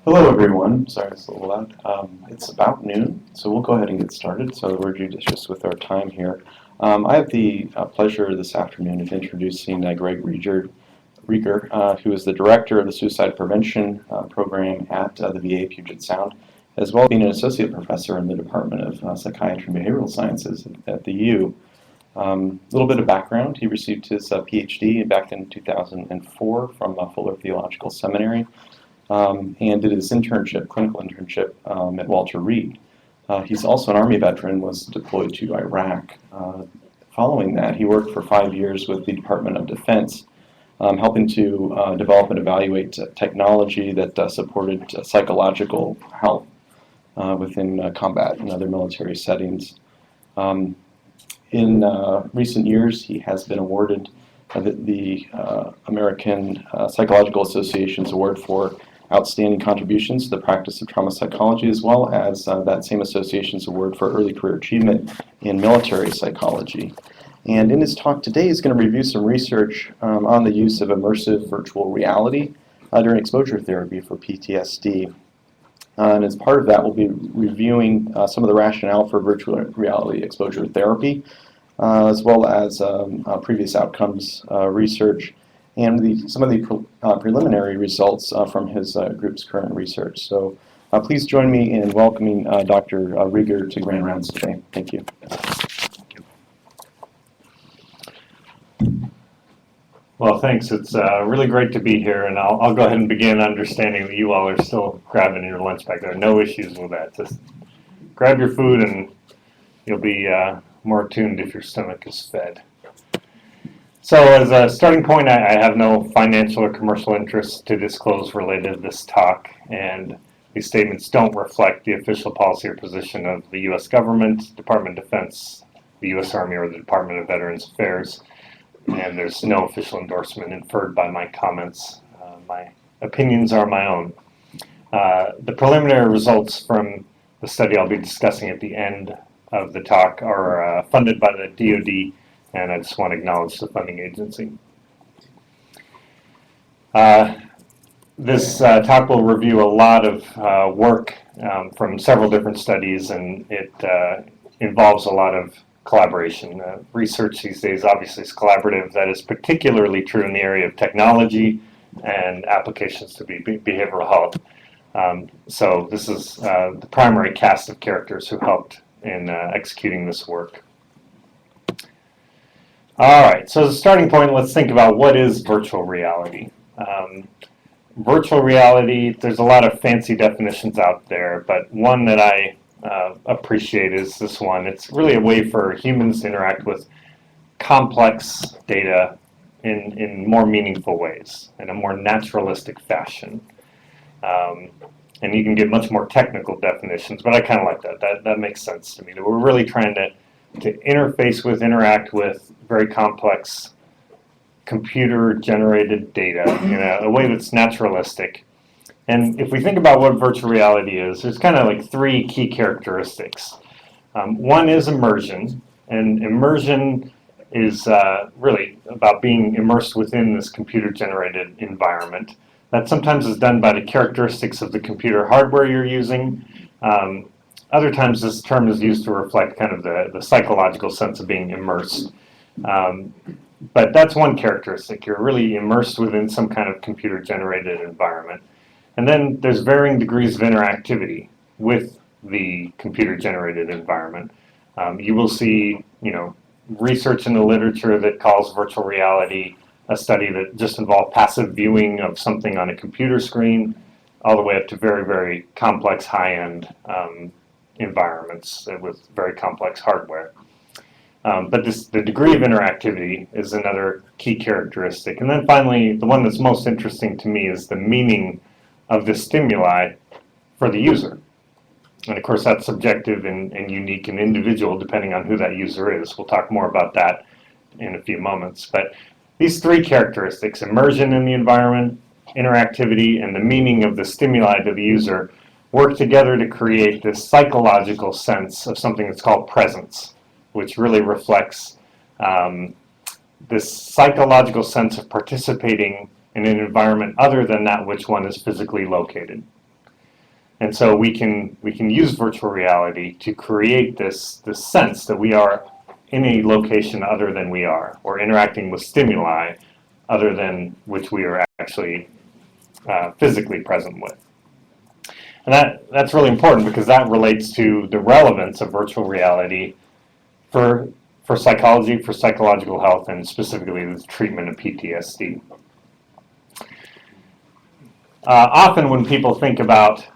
Hello, everyone. Sorry, it's a little loud. It's about noon, so we'll go ahead and get started so that we're judicious with our time here. I have the pleasure this afternoon of introducing Greg Rieger, who is the director of the Suicide Prevention Program at the VA Puget Sound, as well as being an associate professor in the Department of Psychiatry and Behavioral Sciences at the U. A little bit of background: he received his PhD back in 2004 from Fuller Theological Seminary. And did his clinical internship at Walter Reed. He's also an Army veteran, was deployed to Iraq. Following that, he worked for 5 years with the Department of Defense, helping to develop and evaluate technology that supported psychological health within combat and other military settings. In recent years, he has been awarded the American Psychological Association's Award for Outstanding Contributions to the Practice of Trauma Psychology, as well as that same association's award for Early Career Achievement in Military Psychology. And in his talk today, he's going to review some research on the use of immersive virtual reality during exposure therapy for PTSD. And as part of that, we'll be reviewing some of the rationale for virtual reality exposure therapy, as well as previous outcomes research, and some of the preliminary results from his group's current research. So please join me in welcoming Dr. Rieger to Grand Rounds today. Thank you. Well, thanks. It's really great to be here, and I'll go ahead and begin understanding that you all are still grabbing your lunch back there. No issues with that. Just grab your food and you'll be more attuned if your stomach is fed. So as a starting point, I have no financial or commercial interests to disclose related to this talk, and these statements don't reflect the official policy or position of the U.S. government, Department of Defense, the U.S. Army, or the Department of Veterans Affairs, and there's no official endorsement inferred by my comments. My opinions are my own. The preliminary results from the study I'll be discussing at the end of the talk are funded by the DoD, and I just want to acknowledge the funding agency. This talk will review a lot of work from several different studies, and it involves a lot of collaboration. Research these days obviously is collaborative. That is particularly true in the area of technology and applications to behavioral health. So this is the primary cast of characters who helped in executing this work. All right, so as a starting point, let's think about what is virtual reality. Virtual reality, there's a lot of fancy definitions out there, but one that I appreciate is this one. It's really a way for humans to interact with complex data in more meaningful ways, in a more naturalistic fashion. And you can get much more technical definitions, but I kind of like that. That makes sense to me. That we're really trying to interface with, interact with very complex computer-generated data in a way that's naturalistic. And if we think about what virtual reality is, there's kind of like three key characteristics. One is immersion, and immersion is really about being immersed within this computer-generated environment. That sometimes is done by the characteristics of the computer hardware you're using. Other times this term is used to reflect kind of the psychological sense of being immersed. But that's one characteristic. You're really immersed within some kind of computer-generated environment. And then there's varying degrees of interactivity with the computer-generated environment. You will see, research in the literature that calls virtual reality a study that just involved passive viewing of something on a computer screen, all the way up to very, very complex, high-end environments with very complex hardware. But the degree of interactivity is another key characteristic. And then finally, the one that's most interesting to me is the meaning of the stimuli for the user. And of course, that's subjective and unique and individual depending on who that user is. We'll talk more about that in a few moments. But these three characteristics, immersion in the environment, interactivity, and the meaning of the stimuli to the user, work together to create this psychological sense of something that's called presence, which really reflects this psychological sense of participating in an environment other than that which one is physically located. And so we can use virtual reality to create this sense that we are in a location other than we are, or interacting with stimuli other than which we are actually physically present with. And that's really important because that relates to the relevance of virtual reality for psychology, for psychological health, and specifically the treatment of PTSD. Often when people think about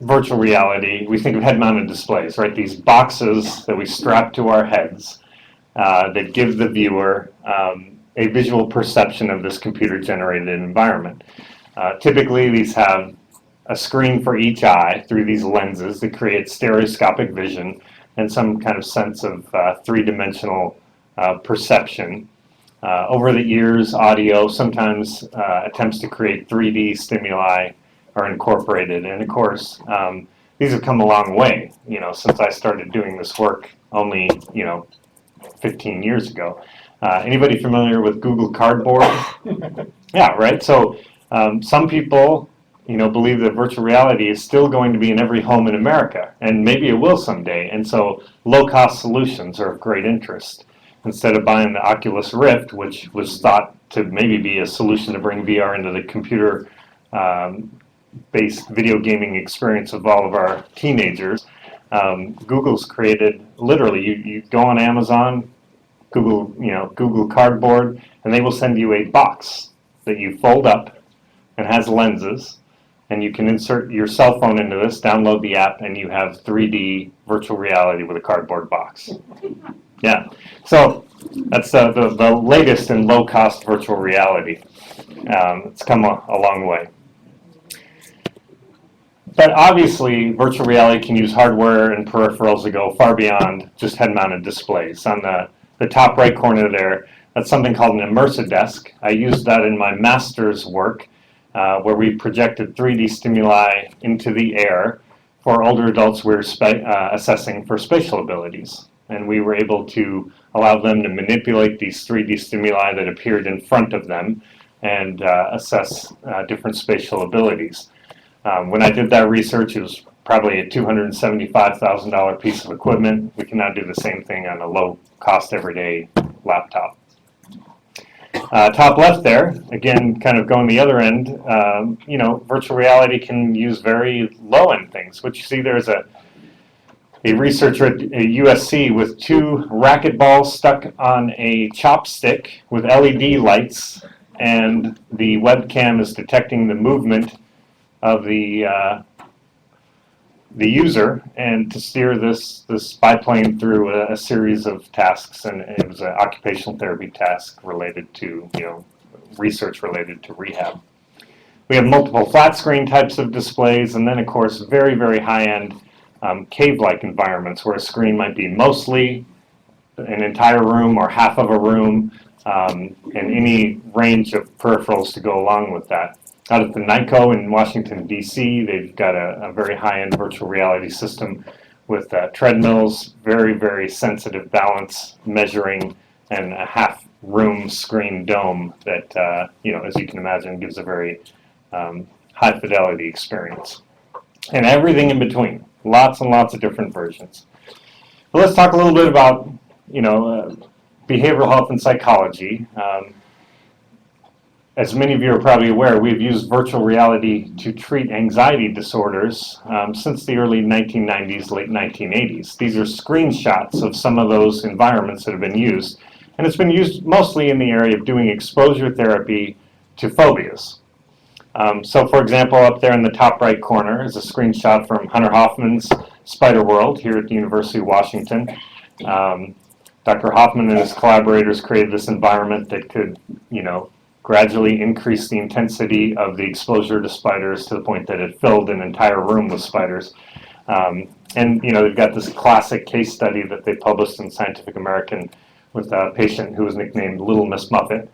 virtual reality, we think of head-mounted displays, right? These boxes that we strap to our heads that give the viewer a visual perception of this computer-generated environment. Typically, these have a screen for each eye through these lenses that create stereoscopic vision and some kind of sense of three-dimensional perception. Over the years, audio sometimes attempts to create 3D stimuli are incorporated, and of course, these have come a long way, since I started doing this work only, 15 years ago. Anybody familiar with Google Cardboard? Yeah, right. So some people, believe that virtual reality is still going to be in every home in America, and maybe it will someday. And so low-cost solutions are of great interest. Instead of buying the Oculus Rift, which was thought to maybe be a solution to bring VR into the computer-based video gaming experience of all of our teenagers, Google's created, literally, you go on Amazon, Google Cardboard, and they will send you a box that you fold up and has lenses, and you can insert your cell phone into this, download the app, and you have 3D virtual reality with a cardboard box. Yeah, so that's the latest in low-cost virtual reality. It's come a long way. But obviously, virtual reality can use hardware and peripherals that go far beyond just head-mounted displays. On the top right corner there, that's something called an immersive desk. I used that in my master's work, where we projected 3D stimuli into the air for older adults we were assessing for spatial abilities. And we were able to allow them to manipulate these 3D stimuli that appeared in front of them and assess different spatial abilities. When I did that research, it was probably a $275,000 piece of equipment. We can now do the same thing on a low-cost everyday laptop. Top left there, again, kind of going the other end, virtual reality can use very low-end things. What you see there is a researcher at USC with 2 racquetballs stuck on a chopstick with LED lights, and the webcam is detecting the movement of the user, and to steer this biplane through a series of tasks, and it was an occupational therapy task related to, research related to rehab. We have multiple flat screen types of displays, and then of course very, very high-end cave-like environments where a screen might be mostly an entire room or half of a room, and any range of peripherals to go along with that. Out at the NICO in Washington, D.C., they've got a very high-end virtual reality system with treadmills, very, very sensitive balance measuring, and a half-room screen dome that, as you can imagine, gives a very high-fidelity experience. And everything in between. Lots and lots of different versions. But let's talk a little bit about, behavioral health and psychology. As many of you are probably aware, we've used virtual reality to treat anxiety disorders since the early 1990s, late 1980s. These are screenshots of some of those environments that have been used. And it's been used mostly in the area of doing exposure therapy to phobias. So for example, up there in the top right corner is a screenshot from Hunter Hoffman's Spider World here at the University of Washington. Dr. Hoffman and his collaborators created this environment that could, gradually increase the intensity of the exposure to spiders to the point that it filled an entire room with spiders. And, they've got this classic case study that they published in Scientific American with a patient who was nicknamed Little Miss Muffet,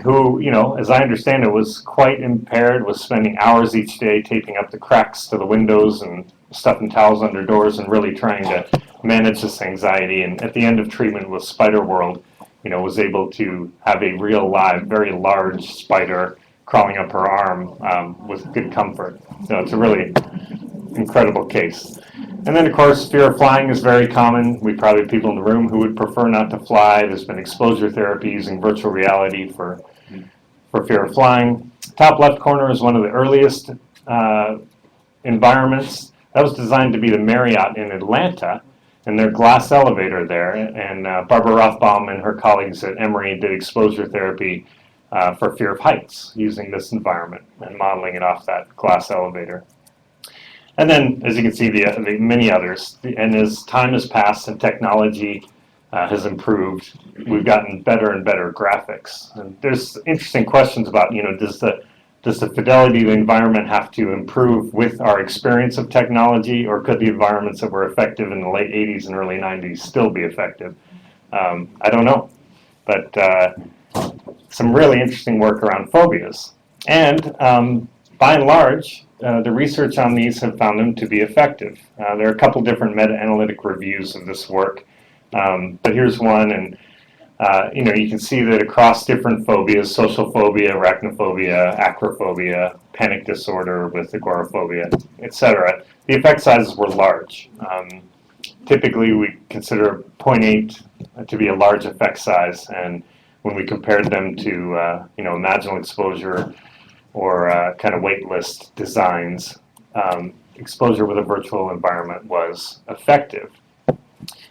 who, as I understand it, was quite impaired, was spending hours each day taping up the cracks to the windows and stuffing towels under doors and really trying to manage this anxiety. And at the end of treatment with Spider World, was able to have a real live, very large spider crawling up her arm with good comfort. So it's a really incredible case. And then, of course, fear of flying is very common. We probably have people in the room who would prefer not to fly. There's been exposure therapy using virtual reality for fear of flying. Top left corner is one of the earliest environments. That was designed to be the Marriott in Atlanta, and their glass elevator there. And Barbara Rothbaum and her colleagues at Emory did exposure therapy for fear of heights using this environment and modeling it off that glass elevator. And then, as you can see, the many others. And as time has passed and technology has improved, we've gotten better and better graphics. And there's interesting questions about, does the fidelity of the environment have to improve with our experience of technology, or could the environments that were effective in the late 80s and early 90s still be effective? I don't know. But some really interesting work around phobias. And by and large, the research on these have found them to be effective. There are a couple different meta-analytic reviews of this work, but here's one, and you can see that across different phobias, social phobia, arachnophobia, acrophobia, panic disorder with agoraphobia, etc., the effect sizes were large. Typically, we consider 0.8 to be a large effect size, and when we compared them to imaginal exposure or kind of wait list designs, exposure with a virtual environment was effective.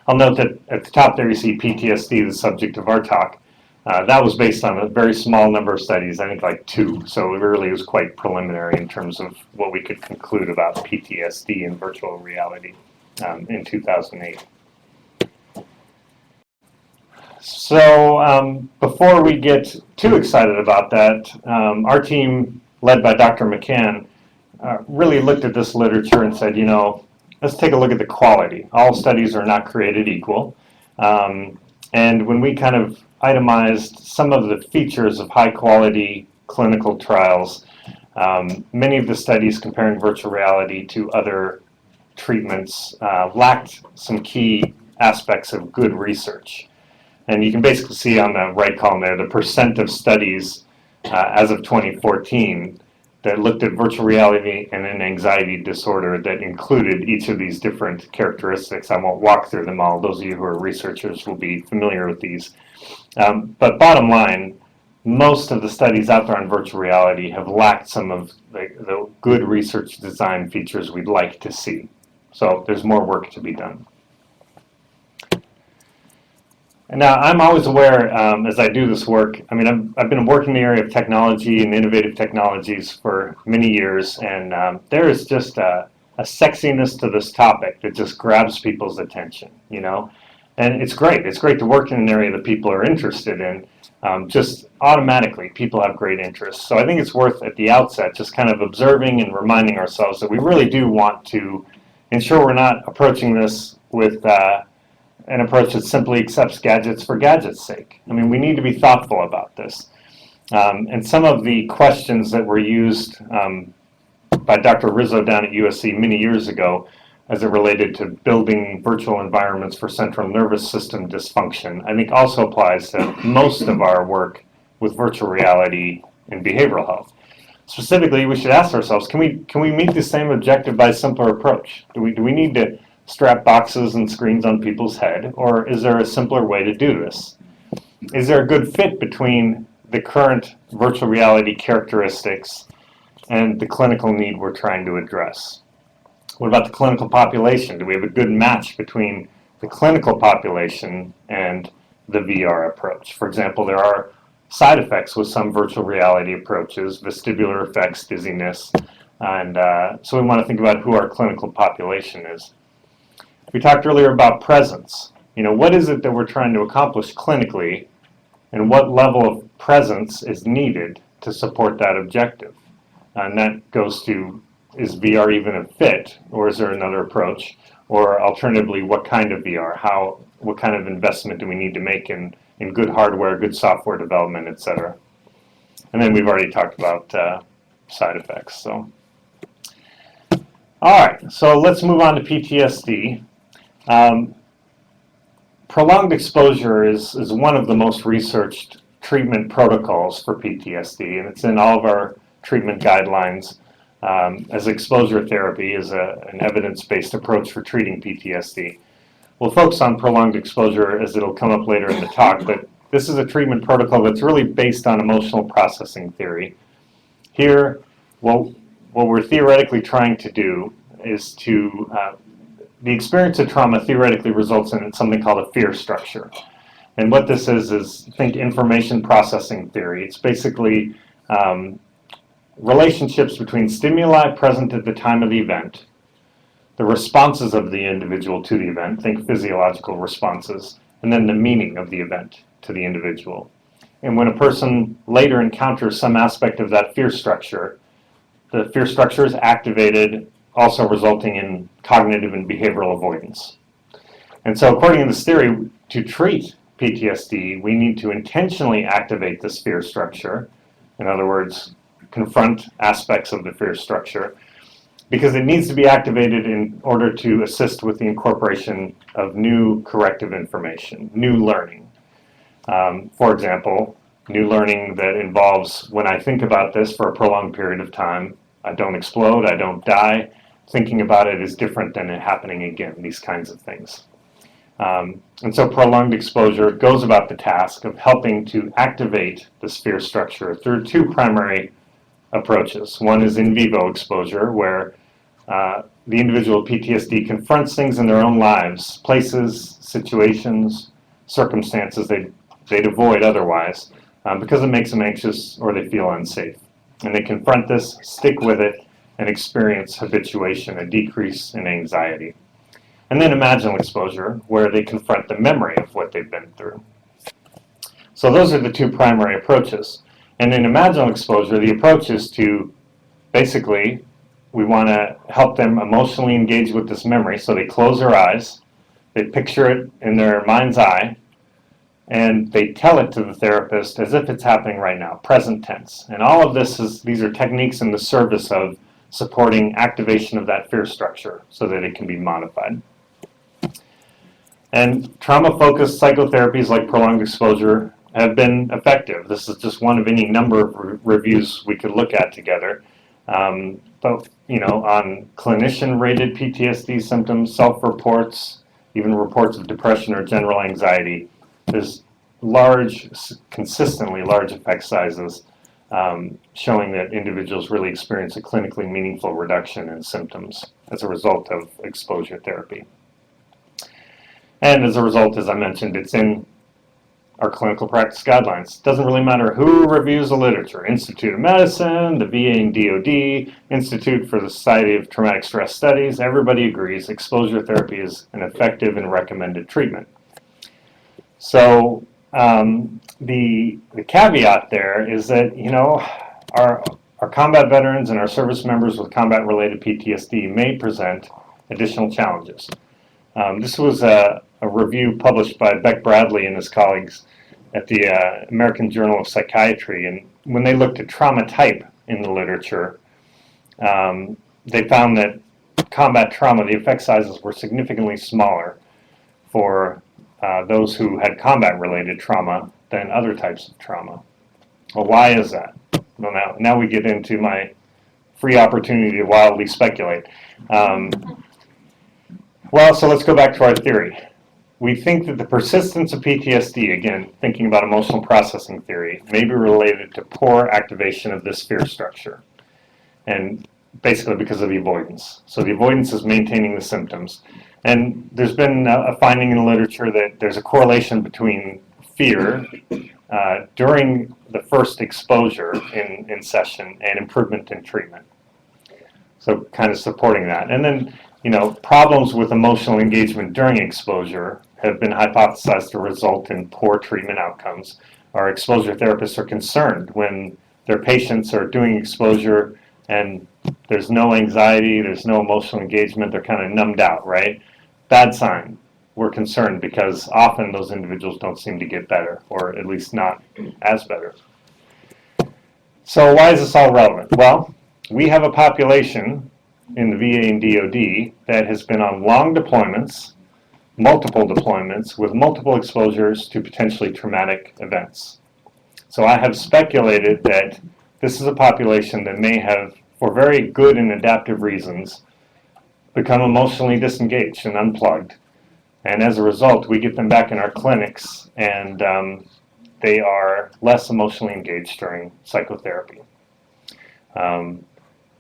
I'll note that at the top there you see PTSD, the subject of our talk. That was based on a very small number of studies, I think like 2, so it really was quite preliminary in terms of what we could conclude about PTSD in virtual reality in 2008. So before we get too excited about that, our team, led by Dr. McCann, really looked at this literature and said, let's take a look at the quality. All studies are not created equal. And when we kind of itemized some of the features of high-quality clinical trials, many of the studies comparing virtual reality to other treatments lacked some key aspects of good research. And you can basically see on the right column there the percent of studies as of 2014 that looked at virtual reality and an anxiety disorder that included each of these different characteristics. I won't walk through them all. Those of you who are researchers will be familiar with these. But bottom line, most of the studies out there on virtual reality have lacked some of the good research design features we'd like to see. So there's more work to be done. And now, I'm always aware, as I do this work, I've been working in the area of technology and innovative technologies for many years, and there is just a sexiness to this topic that just grabs people's attention, And it's great. It's great to work in an area that people are interested in. Just automatically, people have great interests. So I think it's worth, at the outset, just kind of observing and reminding ourselves that we really do want to ensure we're not approaching this with an approach that simply accepts gadgets for gadgets' sake. We need to be thoughtful about this. And some of the questions that were used by Dr. Rizzo down at USC many years ago as it related to building virtual environments for central nervous system dysfunction, I think also applies to most of our work with virtual reality in behavioral health. Specifically, we should ask ourselves, can we meet the same objective by a simpler approach? Do we need to strap boxes and screens on people's head, or is there a simpler way to do this? Is there a good fit between the current virtual reality characteristics and the clinical need we're trying to address? What about the clinical population? Do we have a good match between the clinical population and the VR approach? For example, there are side effects with some virtual reality approaches, vestibular effects, dizziness, and so we want to think about who our clinical population is. We talked earlier about presence. What is it that we're trying to accomplish clinically, and what level of presence is needed to support that objective? And that goes to, is VR even a fit, or is there another approach? Or alternatively, what kind of VR? What kind of investment do we need to make in good hardware, good software development, et cetera? And then we've already talked about side effects. So, all right, so let's move on to PTSD. Prolonged exposure is one of the most researched treatment protocols for PTSD, and it's in all of our treatment guidelines as exposure therapy is an evidence-based approach for treating PTSD. We'll focus on prolonged exposure as it'll come up later in the talk, but this is a treatment protocol that's really based on emotional processing theory. Here, what we're theoretically trying to do is to, the experience of trauma theoretically results in something called a fear structure. And what this is think information processing theory. It's basically relationships between stimuli present at the time of the event, the responses of the individual to the event, think physiological responses, and then the meaning of the event to the individual. And when a person later encounters some aspect of that fear structure, the fear structure is activated, also resulting in cognitive and behavioral avoidance. And so according to this theory, to treat PTSD, we need to intentionally activate this fear structure. In other words, confront aspects of the fear structure, because it needs to be activated in order to assist with the incorporation of new corrective information, new learning. For example, new learning that involves, when I think about this for a prolonged period of time, I don't explode, I don't die. Thinking about it is different than it happening again, these kinds of things. And so prolonged exposure goes about the task of helping to activate this fear structure through two primary approaches. One is in vivo exposure, where the individual with PTSD confronts things in their own lives, places, situations, circumstances they'd avoid otherwise, because it makes them anxious or they feel unsafe. And they confront this, stick with it, and experience habituation, a decrease in anxiety. And then imaginal exposure, where they confront the memory of what they've been through. So those are the two primary approaches. And in imaginal exposure, the approach is to basically, we want to help them emotionally engage with this memory. So they close their eyes, they picture it in their mind's eye, and they tell it to the therapist as if it's happening right now, present tense. And all of these are techniques in the service of supporting activation of that fear structure so that it can be modified. And trauma-focused psychotherapies like prolonged exposure have been effective. This is just one of any number of reviews we could look at together. But, on clinician-rated PTSD symptoms, self-reports, even reports of depression or general anxiety, there's consistently large effect sizes showing that individuals really experience a clinically meaningful reduction in symptoms as a result of exposure therapy. And as a result, as I mentioned, it's in our clinical practice guidelines. It doesn't really matter who reviews the literature. Institute of Medicine, the VA and DOD, Institute for the Society of Traumatic Stress Studies, everybody agrees exposure therapy is an effective and recommended treatment. So the caveat there is that, our combat veterans and our service members with combat-related PTSD may present additional challenges. This was a review published by Beck Bradley and his colleagues at the American Journal of Psychiatry, and when they looked at trauma type in the literature, they found that combat trauma, the effect sizes were significantly smaller for those who had combat-related trauma than other types of trauma. Well, why is that? Well, now we get into my free opportunity to wildly speculate. Well, so let's go back to our theory. We think that the persistence of PTSD, again, thinking about emotional processing theory, may be related to poor activation of this fear structure, and basically because of the avoidance. So the avoidance is maintaining the symptoms. And there's been a finding in the literature that there's a correlation between fear during the first exposure in session and improvement in treatment. So kind of supporting that. And then, problems with emotional engagement during exposure have been hypothesized to result in poor treatment outcomes. Our exposure therapists are concerned when their patients are doing exposure and there's no anxiety, there's no emotional engagement, they're kind of numbed out, right? Bad sign. We're concerned because often those individuals don't seem to get better, or at least not as better. So why is this all relevant? Well, we have a population in the VA and DOD that has been on long deployments, multiple deployments, with multiple exposures to potentially traumatic events. So I have speculated that this is a population that may have, for very good and adaptive reasons, become emotionally disengaged and unplugged. And as a result, we get them back in our clinics, and they are less emotionally engaged during psychotherapy.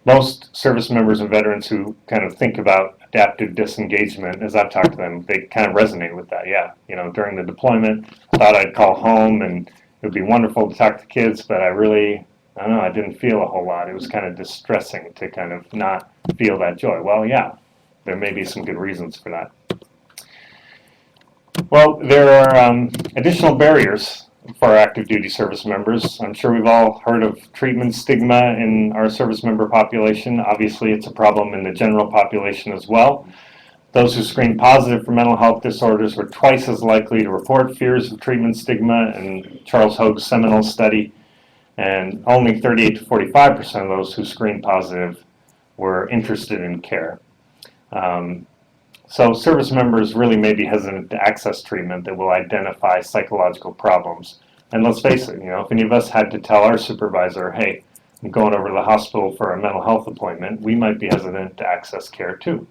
Most service members and veterans who kind of think about adaptive disengagement, as I've talked to them, they kind of resonate with that. Yeah, during the deployment, I thought I'd call home and it would be wonderful to talk to kids, but I don't know, I didn't feel a whole lot. It was kind of distressing to kind of not feel that joy. Well, yeah, there may be some good reasons for that. Well, there are additional barriers for our active duty service members. I'm sure we've all heard of treatment stigma in our service member population. Obviously, it's a problem in the general population as well. Those who screened positive for mental health disorders were twice as likely to report fears of treatment stigma in Charles Hoag's seminal study, and only 38 to 45% of those who screened positive were interested in care. So service members really may be hesitant to access treatment that will identify psychological problems. And let's face it, if any of us had to tell our supervisor, hey, I'm going over to the hospital for a mental health appointment, we might be hesitant to access care too.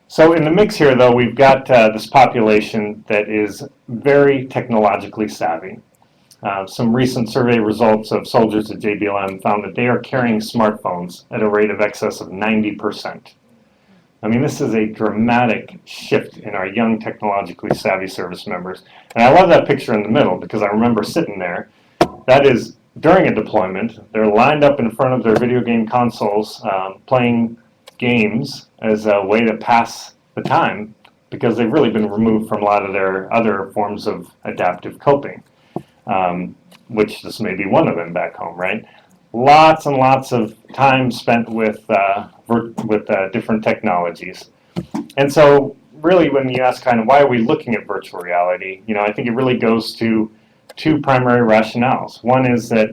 So in the mix here, though, we've got this population that is very technologically savvy. Some recent survey results of soldiers at JBLM found that they are carrying smartphones at a rate of excess of 90%. I mean, this is a dramatic shift in our young, technologically savvy service members. And I love that picture in the middle because I remember sitting there. That is during a deployment. They're lined up in front of their video game consoles, playing games as a way to pass the time because they've really been removed from a lot of their other forms of adaptive coping, which this may be one of them back home, right? Lots and lots of time spent with different technologies. And so really when you ask kind of why are we looking at virtual reality, I think it really goes to two primary rationales. One is that,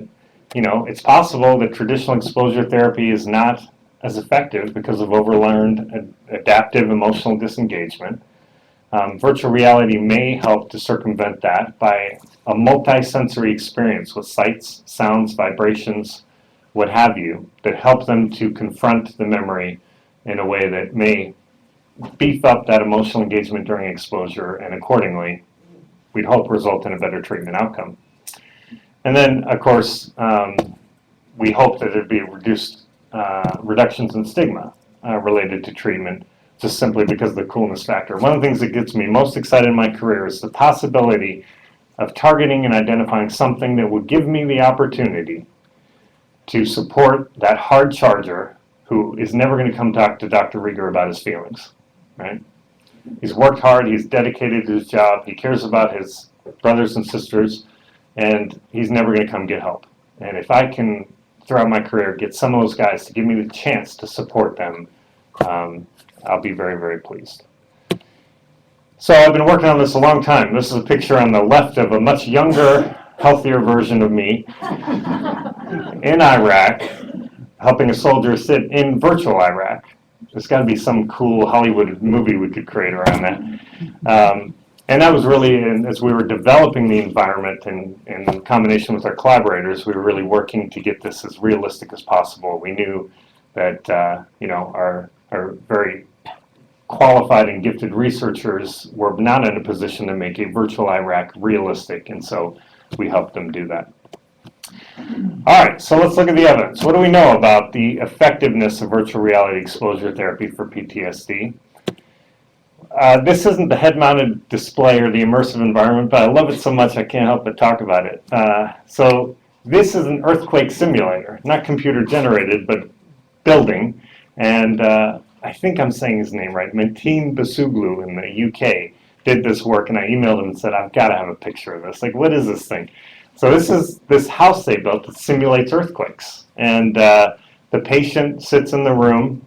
it's possible that traditional exposure therapy is not as effective because of overlearned adaptive emotional disengagement. Virtual reality may help to circumvent that by a multi-sensory experience with sights, sounds, vibrations, what have you, that help them to confront the memory in a way that may beef up that emotional engagement during exposure and accordingly, we'd hope result in a better treatment outcome. And then, of course, we hope that there'd be reductions in stigma related to treatment just simply because of the coolness factor. One of the things that gets me most excited in my career is the possibility of targeting and identifying something that would give me the opportunity to support that hard charger who is never going to come talk to Dr. Rieger about his feelings, right? He's worked hard, he's dedicated to his job, he cares about his brothers and sisters, and he's never going to come get help. And if I can, throughout my career, get some of those guys to give me the chance to support them, I'll be very, very pleased. So I've been working on this a long time. This is a picture on the left of a much younger, healthier version of me in Iraq, helping a soldier sit in virtual Iraq. There's got to be some cool Hollywood movie we could create around that. And that was really, as we were developing the environment and in combination with our collaborators, we were really working to get this as realistic as possible. We knew that our very qualified and gifted researchers were not in a position to make a virtual Iraq realistic, and so we helped them do that. All right, so let's look at the evidence. What do we know about the effectiveness of virtual reality exposure therapy for PTSD? This isn't the head-mounted display or the immersive environment, but I love it so much I can't help but talk about it. So this is an earthquake simulator, not computer-generated, but building. And I think I'm saying his name right, Metin Basuglu in the UK did this work, and I emailed him and said, I've got to have a picture of this. Like, what is this thing? So this is this house they built that simulates earthquakes. And the patient sits in the room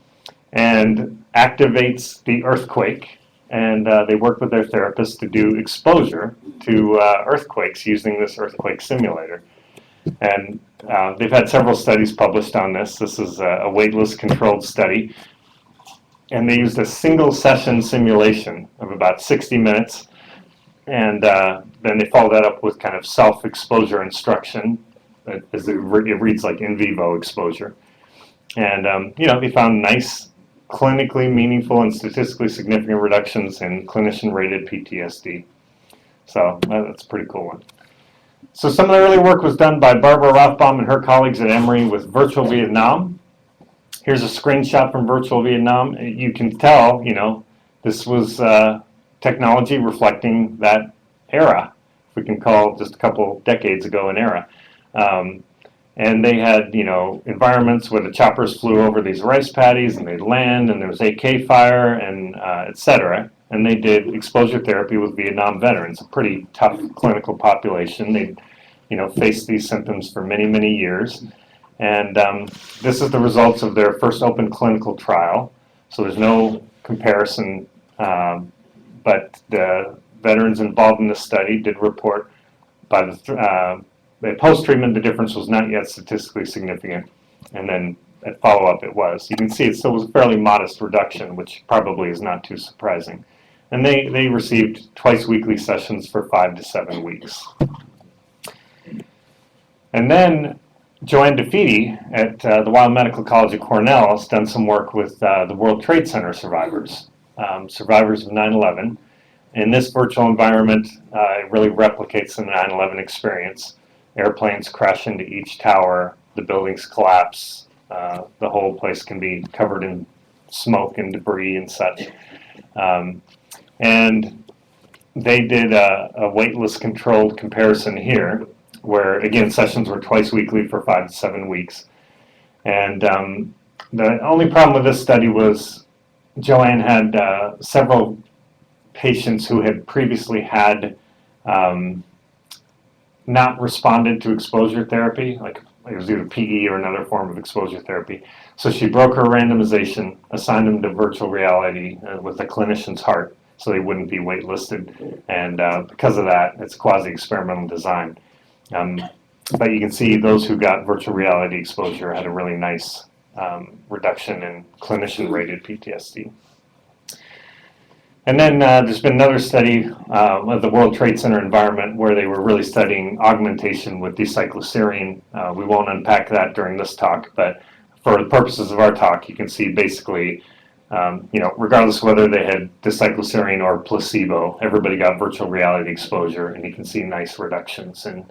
and activates the earthquake, and they work with their therapist to do exposure to earthquakes using this earthquake simulator. And they've had several studies published on this. This is a waitlist controlled study. And they used a single session simulation of about 60 minutes. And then they follow that up with kind of self-exposure instruction. As it reads like in vivo exposure. And, they found nice, clinically meaningful and statistically significant reductions in clinician-rated PTSD. So that's a pretty cool one. So some of the early work was done by Barbara Rothbaum and her colleagues at Emory with Virtual Vietnam. Here's a screenshot from Virtual Vietnam. You can tell, this was technology reflecting that era. We can call just a couple decades ago an era. And they had, environments where the choppers flew over these rice paddies and they'd land and there was AK fire and et cetera. And they did exposure therapy with Vietnam veterans, a pretty tough clinical population. They, faced these symptoms for many, many years. And this is the results of their first open clinical trial. So there's no comparison, but the veterans involved in this study did report by the post-treatment, the difference was not yet statistically significant, and then at follow-up it was. You can see it still was a fairly modest reduction, which probably is not too surprising. And they received twice-weekly sessions for 5 to 7 weeks. And then Joanne DeFede at the Weill Medical College at Cornell has done some work with the World Trade Center survivors, survivors of 9/11. In this virtual environment, it really replicates the 9/11 experience. Airplanes crash into each tower, the buildings collapse, the whole place can be covered in smoke and debris and such. And they did a waitlist controlled comparison here, where again sessions were twice weekly for 5 to 7 weeks. And the only problem with this study was Joanne had several patients who had previously had not responded to exposure therapy, like it was either PE or another form of exposure therapy. So she broke her randomization, assigned them to virtual reality with a clinician's heart, so they wouldn't be waitlisted. And because of that, it's quasi-experimental design. But you can see those who got virtual reality exposure had a really nice reduction in clinician-rated PTSD. And then there's been another study of the World Trade Center environment where they were really studying augmentation with decycloserine. We won't unpack that during this talk, but for the purposes of our talk, you can see basically, regardless of whether they had decycloserine or placebo, everybody got virtual reality exposure, and you can see nice reductions in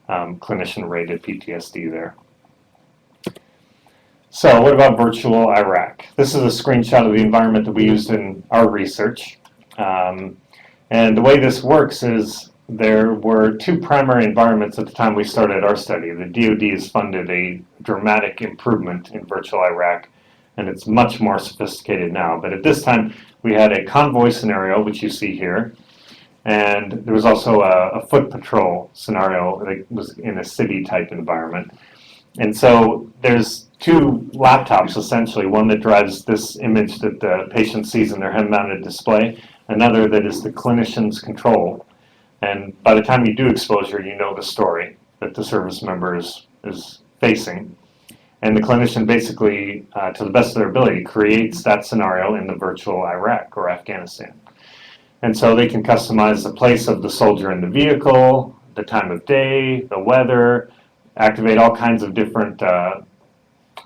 clinician-rated PTSD there. So what about virtual Iraq? This is a screenshot of the environment that we used in our research. And the way this works is there were 2 primary environments at the time we started our study. The DoD has funded a dramatic improvement in virtual Iraq, and it's much more sophisticated now. But at this time, we had a convoy scenario, which you see here, and there was also a foot patrol scenario that was in a city-type environment. And so there's 2 laptops, essentially, one that drives this image that the patient sees in their head-mounted display, another that is the clinician's control. And by the time you do exposure, you know the story that the service member is facing. And the clinician basically, to the best of their ability, creates that scenario in the virtual Iraq or Afghanistan. And so they can customize the place of the soldier in the vehicle, the time of day, the weather, activate all kinds of different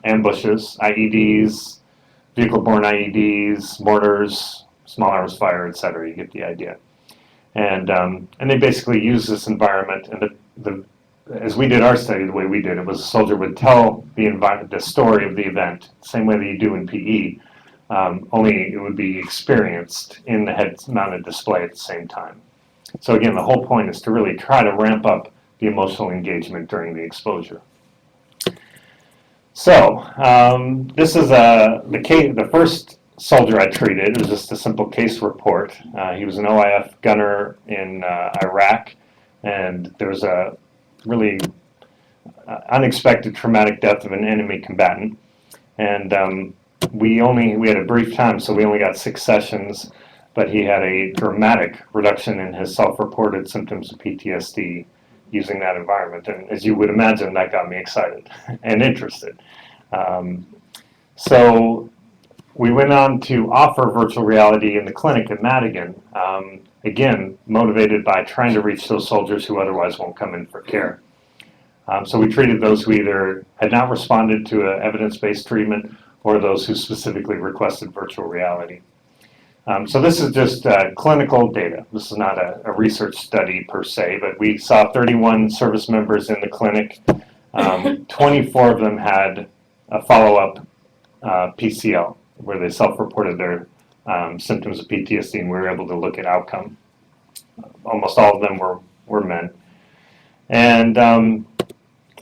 ambushes, IEDs, vehicle-borne IEDs, mortars, small arms fire, etc. You get the idea. And they basically use this environment. And as we did our study, the way we did it was a soldier would tell the story of the event, same way that you do in PE, only it would be experienced in the head-mounted display at the same time. So again, the whole point is to really try to ramp up the emotional engagement during the exposure. So this is the first soldier I treated. It was just a simple case report. He was an OIF gunner in Iraq, and there was a really unexpected traumatic death of an enemy combatant. And we had a brief time, so we only got 6 sessions, but he had a dramatic reduction in his self-reported symptoms of PTSD using that environment. And as you would imagine, that got me excited and interested. So we went on to offer virtual reality in the clinic at Madigan, again, motivated by trying to reach those soldiers who otherwise won't come in for care. So we treated those who either had not responded to an evidence-based treatment or those who specifically requested virtual reality. So this is just clinical data. This is not a research study per se, but we saw 31 service members in the clinic. 24 of them had a follow-up PCL, where they self-reported their symptoms of PTSD, and we were able to look at outcome. Almost all of them were men. And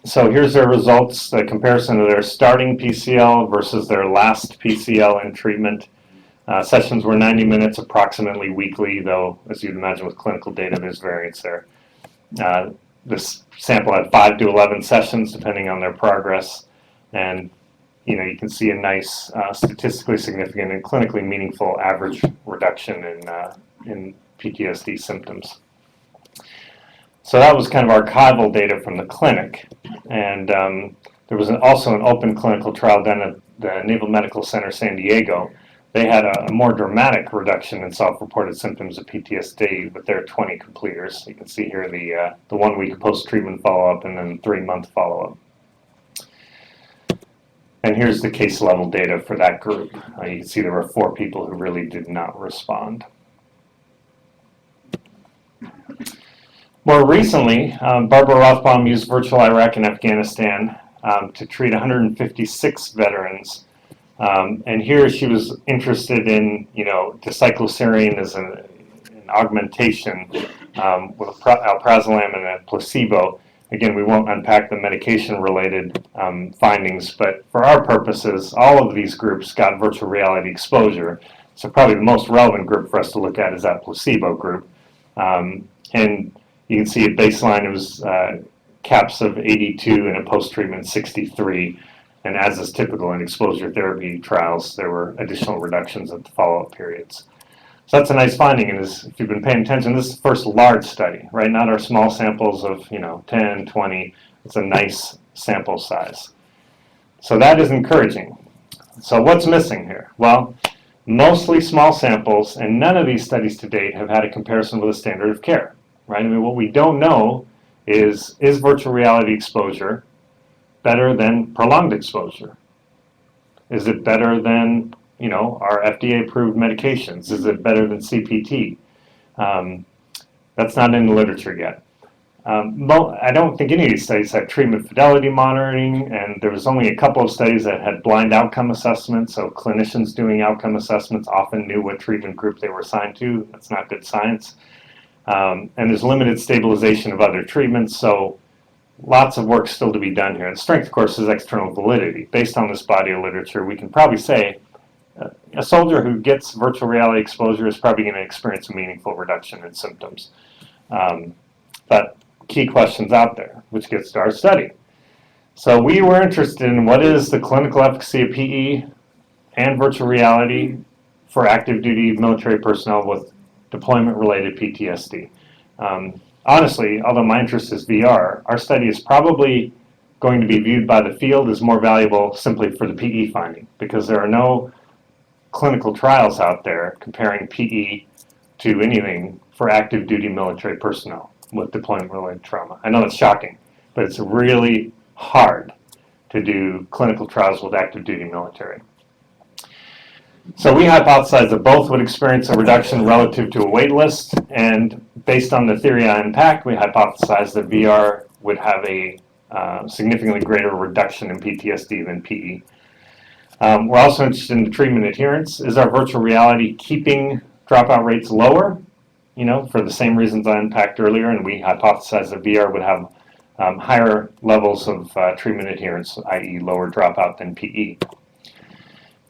so here's their results, the comparison of their starting PCL versus their last PCL in treatment. Sessions were 90 minutes approximately weekly, though, as you'd imagine with clinical data, there's variance there. This sample had 5 to 11 sessions, depending on their progress. And you can see a nice, statistically significant and clinically meaningful average reduction in PTSD symptoms. So that was kind of archival data from the clinic. And there was also an open clinical trial done at the Naval Medical Center San Diego. They had a more dramatic reduction in self-reported symptoms of PTSD with their 20 completers. You can see here the 1 week post-treatment follow-up and then 3-month follow-up. And here's the case level data for that group. You can see there were 4 people who really did not respond. More recently, Barbara Rothbaum used virtual Iraq and Afghanistan to treat 156 veterans. And here she was interested in, dicycloserine as an augmentation with alprazolam and a placebo. Again, we won't unpack the medication-related findings, but for our purposes, all of these groups got virtual reality exposure. So probably the most relevant group for us to look at is that placebo group. And you can see at baseline it was CAPS of 82 and a post-treatment 63. And as is typical in exposure therapy trials, there were additional reductions at the follow-up periods. So that's a nice finding, and if you've been paying attention, this is the first large study, right? Not our small samples of 10, 20. It's a nice sample size. So that is encouraging. So what's missing here? Well, mostly small samples, and none of these studies to date have had a comparison with a standard of care, right? I mean, what we don't know is virtual reality exposure better than prolonged exposure? Is it better than our FDA-approved medications? Is it better than CPT? That's not in the literature yet. I don't think any of these studies had treatment fidelity monitoring, and there was only a couple of studies that had blind outcome assessments, so clinicians doing outcome assessments often knew what treatment group they were assigned to. That's not good science. And there's limited stabilization of other treatments, so lots of work still to be done here. And strength, of course, is external validity. Based on this body of literature, we can probably say a soldier who gets virtual reality exposure is probably going to experience a meaningful reduction in symptoms. But key questions out there, which gets to our study. So we were interested in what is the clinical efficacy of PE and virtual reality for active duty military personnel with deployment-related PTSD. Honestly, although my interest is VR, our study is probably going to be viewed by the field as more valuable simply for the PE finding, because there are no clinical trials out there comparing PE to anything for active duty military personnel with deployment-related trauma. I know it's shocking, but it's really hard to do clinical trials with active duty military. So we hypothesized that both would experience a reduction relative to a wait list, and based on the theory I unpacked, we hypothesized that VR would have a significantly greater reduction in PTSD than PE. We're also interested in the treatment adherence. Is our virtual reality keeping dropout rates lower? For the same reasons I unpacked earlier, and we hypothesized that VR would have higher levels of treatment adherence, i.e. lower dropout than PE.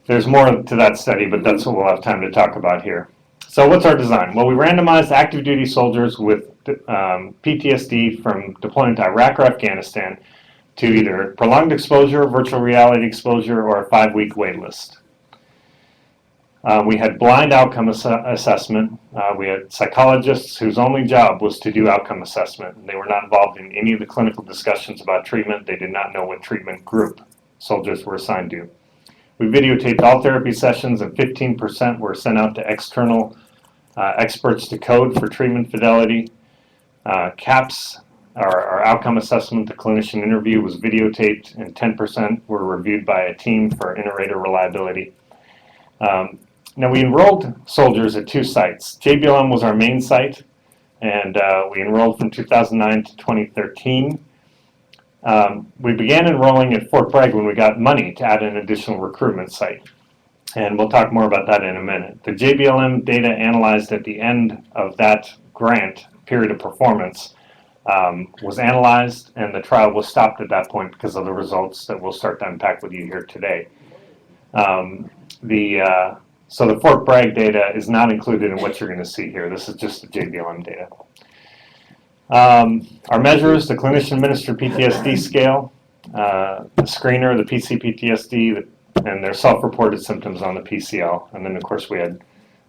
There's more to that study, but that's what we'll have time to talk about here. So what's our design? Well, we randomized active duty soldiers with PTSD from deployment to Iraq or Afghanistan to either prolonged exposure, virtual reality exposure, or a 5-week wait list. We had blind outcome assessment. We had psychologists whose only job was to do outcome assessment. They were not involved in any of the clinical discussions about treatment. They did not know what treatment group soldiers were assigned to. We videotaped all therapy sessions, and 15% were sent out to external experts to code for treatment fidelity. CAPS, our outcome assessment, the clinician interview, was videotaped, and 10% were reviewed by a team for inter-rater reliability. Now, we enrolled soldiers at 2 sites. JBLM was our main site, and we enrolled from 2009 to 2013. We began enrolling at Fort Bragg when we got money to add an additional recruitment site. And we'll talk more about that in a minute. The JBLM data analyzed at the end of that grant period of performance was analyzed, and the trial was stopped at that point because of the results that we'll start to unpack with you here today. So the Fort Bragg data is not included in what you're going to see here. This is just the JBLM data. Our measures, the clinician-administered PTSD scale, the screener, the PC-PTSD, and their self-reported symptoms on the PCL. And then, of course, we had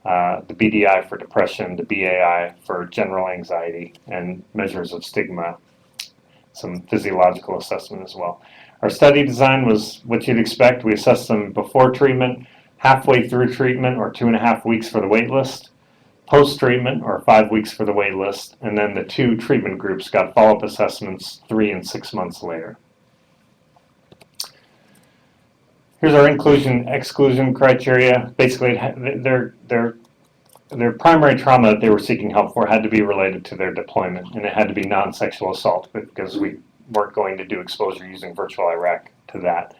the BDI for depression, the BAI for general anxiety, and measures of stigma, some physiological assessment as well. Our study design was what you'd expect. We assessed them before treatment, halfway through treatment, or 2.5 weeks for the wait list, post-treatment, or 5 weeks for the wait list, and then the 2 treatment groups got follow-up assessments 3 and 6 months later. Here's our inclusion-exclusion criteria. Basically, their primary trauma that they were seeking help for had to be related to their deployment, and it had to be non-sexual assault because we weren't going to do exposure using virtual Iraq to that.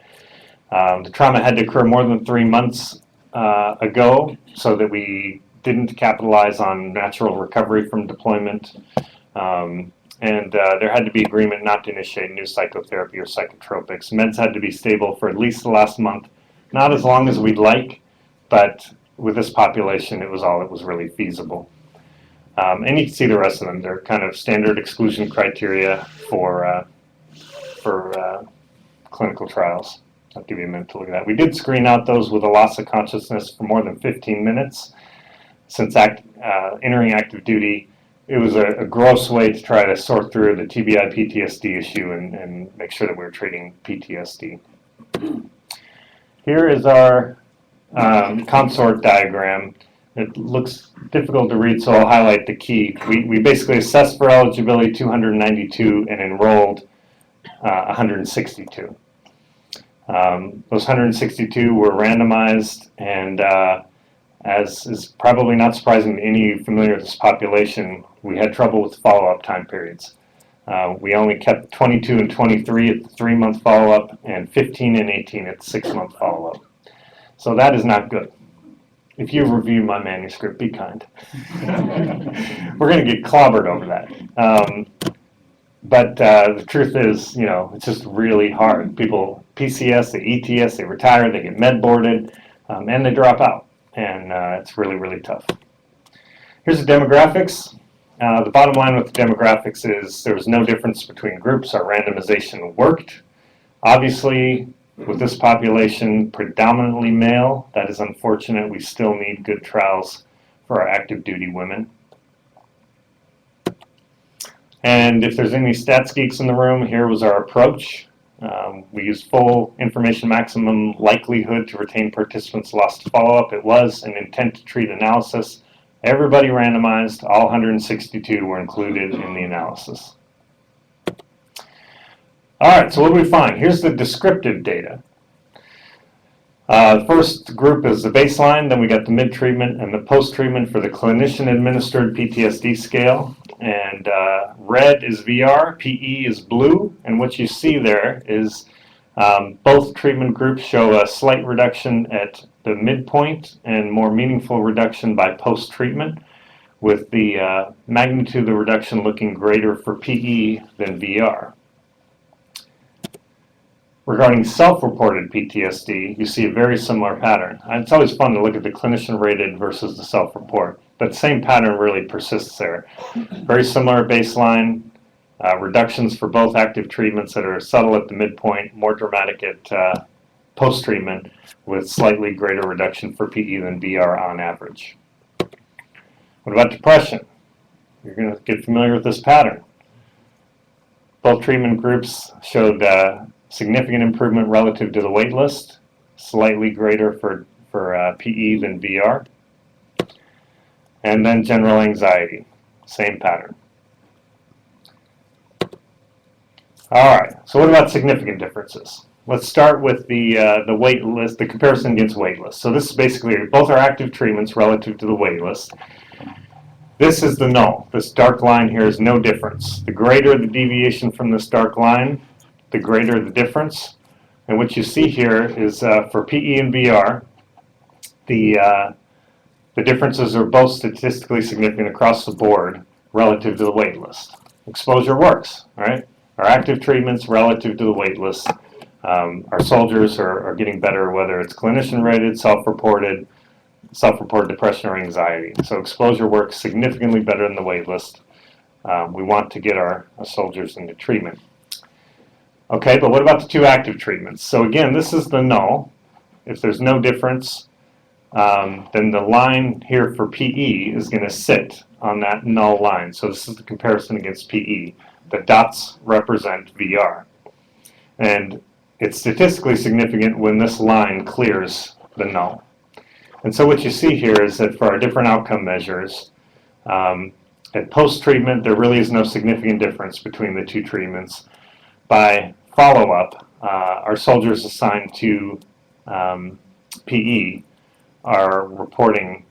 The trauma had to occur more than 3 months ago so that we didn't capitalize on natural recovery from deployment. And there had to be agreement not to initiate new psychotherapy or psychotropics. Meds had to be stable for at least the last month, not as long as we'd like, but with this population, it was all that was really feasible. And you can see the rest of them. They're kind of standard exclusion criteria for clinical trials. I'll give you a minute to look at that. We did screen out those with a loss of consciousness for more than 15 minutes. Since entering active duty, it was a gross way to try to sort through the TBI PTSD issue and make sure that we were treating PTSD. Here is our consort diagram. It looks difficult to read, so I'll highlight the key. We basically assessed for eligibility 292 and enrolled 162. Those 162 were randomized, and as is probably not surprising to any familiar with this population, we had trouble with follow-up time periods. We only kept 22 and 23 at the 3-month follow-up and 15 and 18 at the 6-month follow-up. So that is not good. If you review my manuscript, be kind. We're going to get clobbered over that. But the truth is, it's just really hard. People, PCS, they ETS, they retire, they get med boarded, and they drop out. And it's really, really tough. Here's the demographics. The bottom line with the demographics is there was no difference between groups. Our randomization worked. Obviously, with this population, predominantly male, that is unfortunate. We still need good trials for our active duty women. And if there's any stats geeks in the room, here was our approach. We used full information maximum likelihood to retain participants lost to follow-up. It was an intent to treat analysis. Everybody randomized, all 162 were included in the analysis. All right, so what do we find? Here's the descriptive data. The first group is the baseline, then we got the mid-treatment and the post-treatment for the clinician-administered PTSD scale. And red is VR, PE is blue, and what you see there is both treatment groups show a slight reduction at the midpoint and more meaningful reduction by post-treatment, with the magnitude of the reduction looking greater for PE than VR. Regarding self-reported PTSD, you see a very similar pattern. It's always fun to look at the clinician-rated versus the self-report, but the same pattern really persists there. Very similar baseline, reductions for both active treatments that are subtle at the midpoint, more dramatic at post-treatment, with slightly greater reduction for PE than VR on average. What about depression? You're going to get familiar with this pattern. Both treatment groups showed significant improvement relative to the wait list. slightly greater for PE than VR. And then general anxiety, same pattern. All right, so what about significant differences? Let's start with the wait list, the comparison against wait list. So this is basically both are active treatments relative to the wait list. This is the null. This dark line here is no difference. The greater the deviation from this dark line, the greater the difference. And what you see here is for PE and VR, the differences are both statistically significant across the board relative to the wait list. Exposure works, right? Our active treatments relative to the wait list. Our soldiers are getting better, whether it's clinician-rated, self-reported depression or anxiety. So exposure works significantly better than the wait list. We want to get our soldiers into treatment. Okay, but what about the two active treatments? So again, this is the null. If there's no difference, then the line here for PE is going to sit on that null line. So this is the comparison against PE. The dots represent VR. And it's statistically significant when this line clears the null. And so what you see here is that for our different outcome measures, at post-treatment, there really is no significant difference between the two treatments. By follow-up, our soldiers assigned to PE are reporting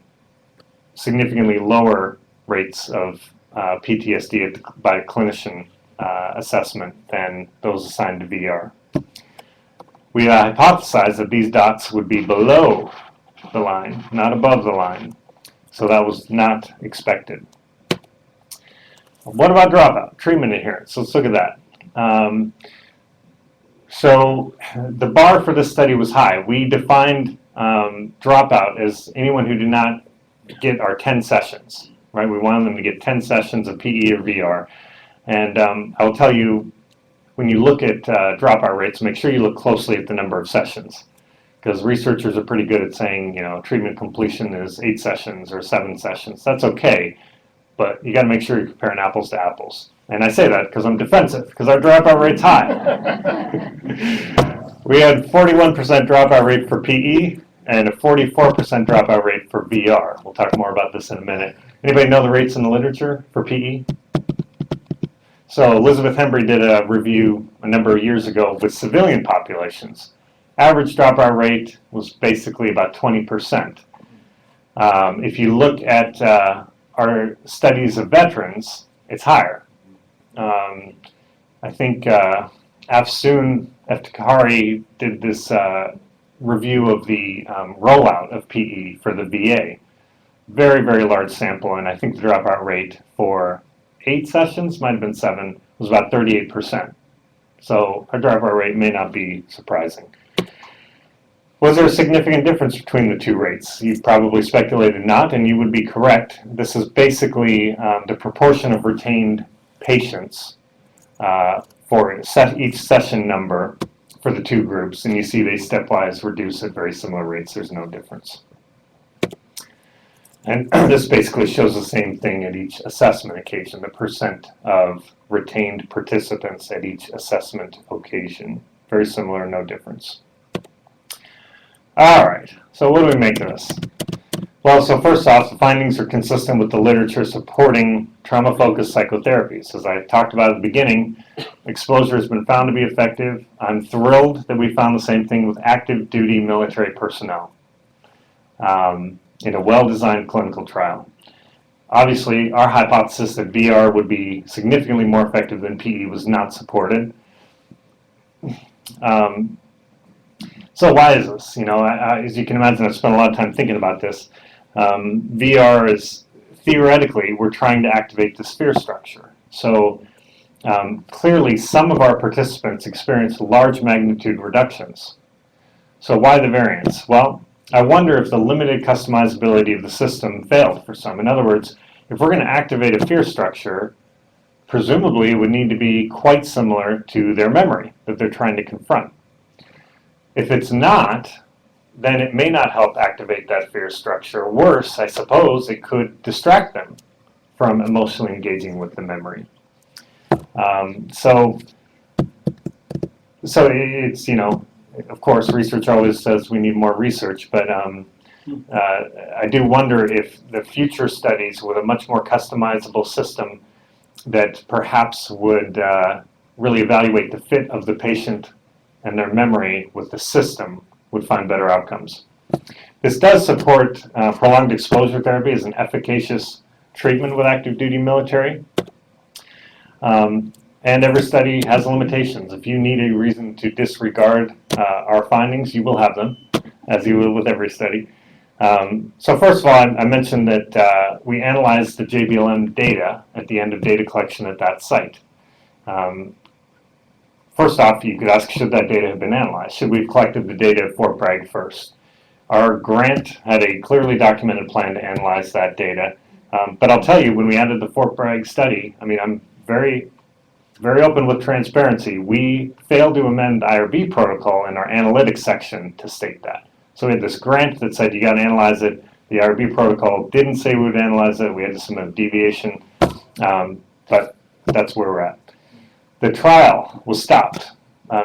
significantly lower rates of PTSD by clinician assessment than those assigned to VR. We hypothesized that these dots would be below the line, not above the line. So that was not expected. What about dropout? Treatment adherence. Let's look at that. So the bar for this study was high. We defined dropout as anyone who did not get our 10 sessions, right? We wanted them to get 10 sessions of PE or VR. And I'll tell you, when you look at dropout rates, make sure you look closely at the number of sessions, because researchers are pretty good at saying, you know, treatment completion is 8 sessions or 7 sessions. That's okay, but you got to make sure you're comparing apples to apples. And I say that because I'm defensive, because our dropout rate's high. We had 41% dropout rate for PE and a 44% dropout rate for VR. We'll talk more about this in a minute. Anybody know the rates in the literature for PE? So Elizabeth Hembry did a review a number of years ago with civilian populations. Average dropout rate was basically about 20%. If you look at our studies of veterans, it's higher. I think Afsoon Eftekhari did this review of the rollout of PE for the VA. Very, very large sample, and I think the dropout rate for 8 sessions, might have been 7, was about 38%. So our dropout rate may not be surprising. Was there a significant difference between the two rates? You probably speculated not, and you would be correct. This is basically the proportion of retained patients for each session number for the two groups, and you see they stepwise reduce at very similar rates. There's no difference. And this basically shows the same thing at each assessment occasion, the percent of retained participants at each assessment occasion. Very similar, no difference. All right, so what do we make of this? Well, so first off, the findings are consistent with the literature supporting trauma-focused psychotherapies. As I talked about at the beginning, exposure has been found to be effective. I'm thrilled that we found the same thing with active duty military personnel in a well-designed clinical trial. Obviously, our hypothesis that VR would be significantly more effective than PE was not supported. So why is this? You know, as you can imagine, I've spent a lot of time thinking about this. VR is, theoretically, we're trying to activate the sphere structure. So clearly, some of our participants experienced large magnitude reductions. So why the variance? Well, I wonder if the limited customizability of the system failed for some. In other words, if we're going to activate a fear structure, presumably it would need to be quite similar to their memory that they're trying to confront. If it's not, then it may not help activate that fear structure. Worse, I suppose, it could distract them from emotionally engaging with the memory. So it's, you know, of course, research always says we need more research, but I do wonder if the future studies with a much more customizable system that perhaps would really evaluate the fit of the patient and their memory with the system would find better outcomes. This does support prolonged exposure therapy as an efficacious treatment with active duty military. And every study has limitations. If you need a reason to disregard our findings, you will have them, as you will with every study. So first of all, I mentioned that we analyzed the JBLM data at the end of data collection at that site. First off, you could ask, should that data have been analyzed? Should we have collected the data at Fort Bragg first? Our grant had a clearly documented plan to analyze that data. But I'll tell you, when we added the Fort Bragg study, I mean, I'm very open with transparency. We failed to amend the IRB protocol in our analytics section to state that. So we had this grant that said you got to analyze it. The IRB protocol didn't say we would analyze it. We had to submit a deviation, but that's where we're at. The trial was stopped.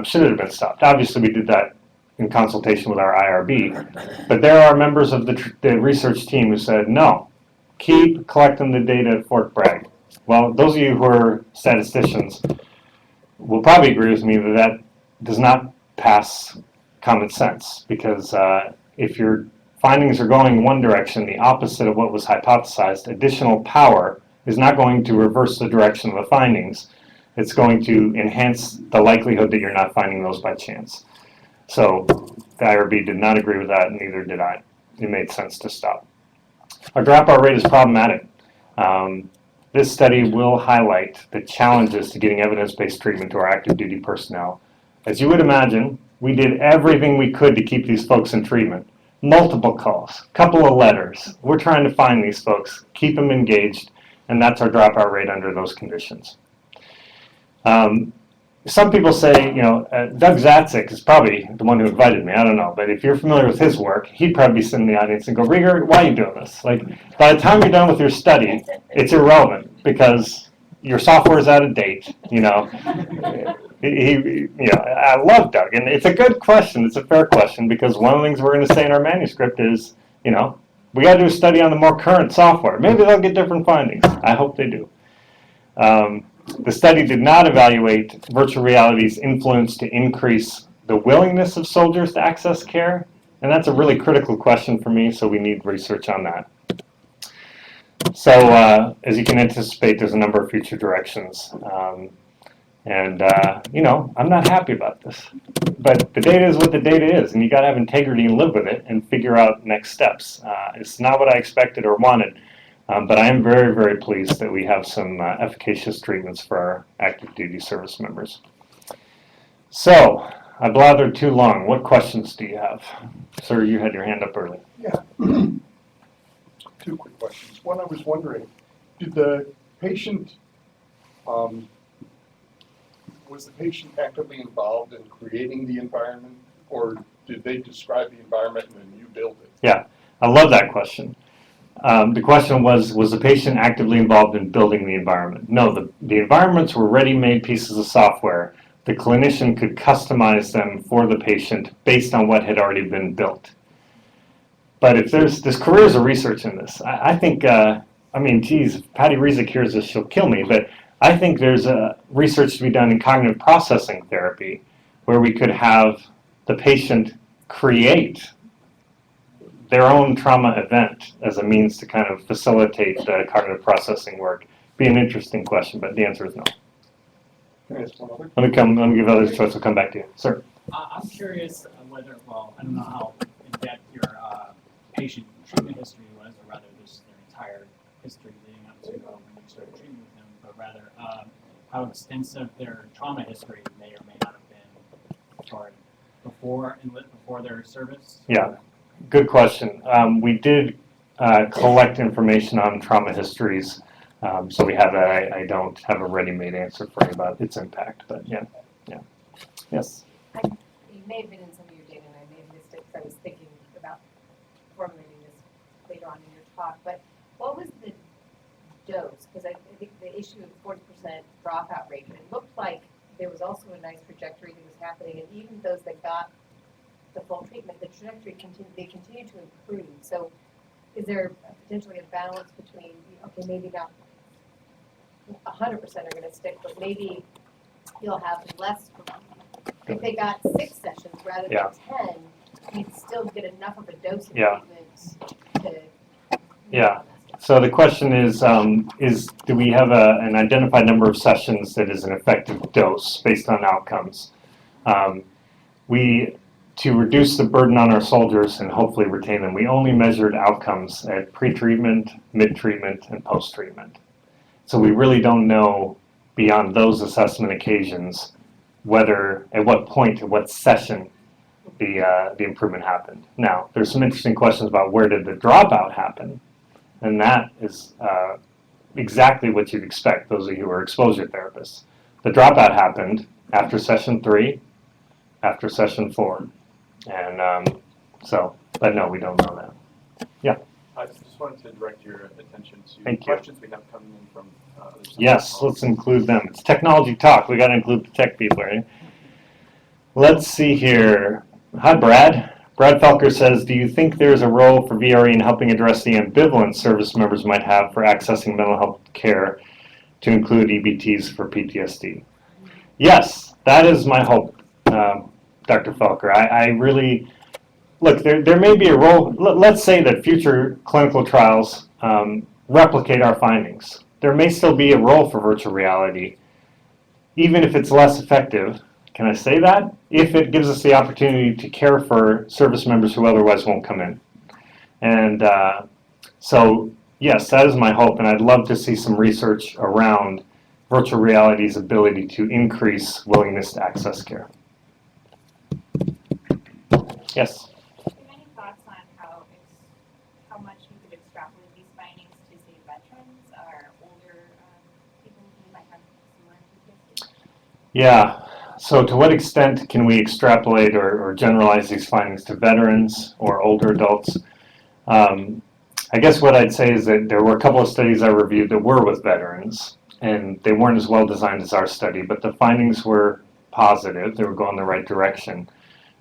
Should it have been stopped? Obviously, we did that in consultation with our IRB, but there are members of the research team who said, no, keep collecting the data at Fort Bragg. Well, those of you who are statisticians will probably agree with me that that does not pass common sense, because if your findings are going one direction, the opposite of what was hypothesized, additional power is not going to reverse the direction of the findings. It's going to enhance the likelihood that you're not finding those by chance. So the IRB did not agree with that, and neither did I. It made sense to stop. Our dropout rate is problematic. This study will highlight the challenges to getting evidence-based treatment to our active duty personnel. As you would imagine, we did everything we could to keep these folks in treatment. Multiple calls, couple of letters. We're trying to find these folks, keep them engaged, and that's our dropout rate under those conditions. Some people say, you know, Doug Zatzik is probably the one who invited me. I don't know, but if you're familiar with his work, he'd probably be sitting in the audience and go, Rieger, why are you doing this? Like, by the time you're done with your study, it's irrelevant because your software is out of date. You know, I love Doug, and it's a good question. It's a fair question, because one of the things we're going to say in our manuscript is, you know, we got to do a study on the more current software. Maybe they'll get different findings. I hope they do. The study did not evaluate virtual reality's influence to increase the willingness of soldiers to access care, and that's a really critical question for me, so we need research on that. So as you can anticipate, there's a number of future directions, you know, I'm not happy about this, but the data is what the data is, and you got to have integrity and live with it and figure out next steps. It's not what I expected or wanted. But I am very, very pleased that we have some efficacious treatments for our active duty service members. So, I blathered too long. What questions do you have? Sir, you had your hand up early. Yeah. Two quick questions. One, I was wondering, did the patient, was the patient actively involved in creating the environment, or did they describe the environment and then you build it? Yeah, I love that question. The question was the patient actively involved in building the environment? No, the environments were ready-made pieces of software. The clinician could customize them for the patient based on what had already been built. But if there's careers of research in this, I think, I mean, geez, if Patty Rezick hears this, she'll kill me, but I think there's research to be done in cognitive processing therapy where we could have the patient create their own trauma event as a means to kind of facilitate the cognitive processing work. Be an interesting question, but the answer is no. Can I ask one other? Let me give others a choice. I'll come back to you. Sir? I'm curious whether, well, I don't know how in-depth your patient treatment history was, or rather just their entire history leading up to when you started treating with them, but rather how extensive their trauma history may or may not have been before their service. Yeah. Good question. We did collect information on trauma histories, so we have that. I don't have a ready-made answer for you about its impact, but yeah. Yes? You may have been in some of your data, and I may have missed it because I was thinking about formulating this later on in your talk, but what was the dose? Because I think the issue of 40% dropout rate, and it looked like there was also a nice trajectory that was happening, and even those that got the full treatment, the trajectory they continue to improve. So is there potentially a balance between, okay, maybe not 100% are going to stick, but maybe you'll have less. If they got 6 sessions rather than 10, you'd still get enough of a dose of treatment to. Yeah. So the question is do we have an identified number of sessions that is an effective dose based on outcomes? To reduce the burden on our soldiers and hopefully retain them, we only measured outcomes at pre-treatment, mid-treatment, and post-treatment. So we really don't know beyond those assessment occasions whether, at what point, at what session, the improvement happened. Now, there's some interesting questions about where did the dropout happen, and that is exactly what you'd expect, those of you who are exposure therapists. The dropout happened after session 3, after session 4, and but no, we don't know that. Yeah. I just wanted to direct your attention to Thank you. questions we have coming in from others. Yes, let's include them. It's technology talk. We got to include the tech people, right? Let's see here. Hi, Brad. Brad Felker says, do you think there's a role for VRE in helping address the ambivalence service members might have for accessing mental health care to include EBTs for PTSD? Yes, that is my hope, Dr. Felker. I really, look, there may be a role. Let's say that future clinical trials replicate our findings. There may still be a role for virtual reality, even if it's less effective. Can I say that? If it gives us the opportunity to care for service members who otherwise won't come in. And so, yes, that is my hope, and I'd love to see some research around virtual reality's ability to increase willingness to access care. Yes? Do you have any thoughts on how much you could extrapolate these findings to, say, veterans or older people who might have similar PTSD? Yeah. So to what extent can we extrapolate or generalize these findings to veterans or older adults? I guess what I'd say is that there were a couple of studies I reviewed that were with veterans, and they weren't as well designed as our study, but the findings were positive. They were going the right direction.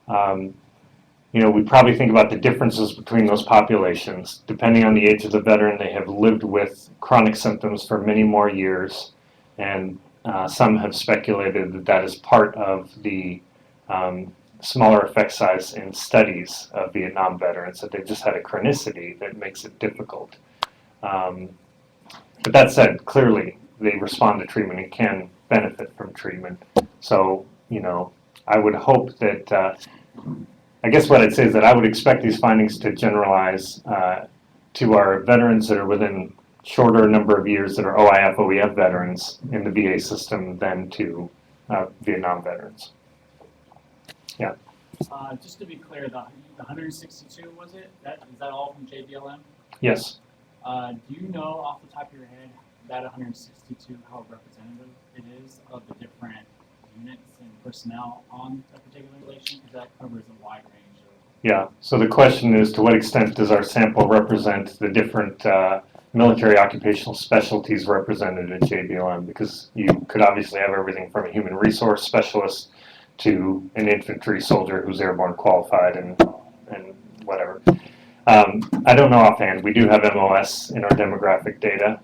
We probably think about the differences between those populations. Depending on the age of the veteran, they have lived with chronic symptoms for many more years, and some have speculated that that is part of the smaller effect size in studies of Vietnam veterans, that they've just had a chronicity that makes it difficult. But that said, clearly they respond to treatment and can benefit from treatment. So, I would hope that, I guess what I'd say is that I would expect these findings to generalize to our veterans that are within shorter number of years that are OIF, OEF veterans in the VA system than to Vietnam veterans. Yeah. Just to be clear, the 162, was it? Is that all from JBLM? Yes. Do you know off the top of your head that 162 how representative it is of the different units and personnel on a particular relation? Because that covers a wide range of. Yeah. So the question is, to what extent does our sample represent the different military occupational specialties represented at JBLM? Because you could obviously have everything from a human resource specialist to an infantry soldier who's airborne qualified and whatever. I don't know offhand. We do have MOS in our demographic data,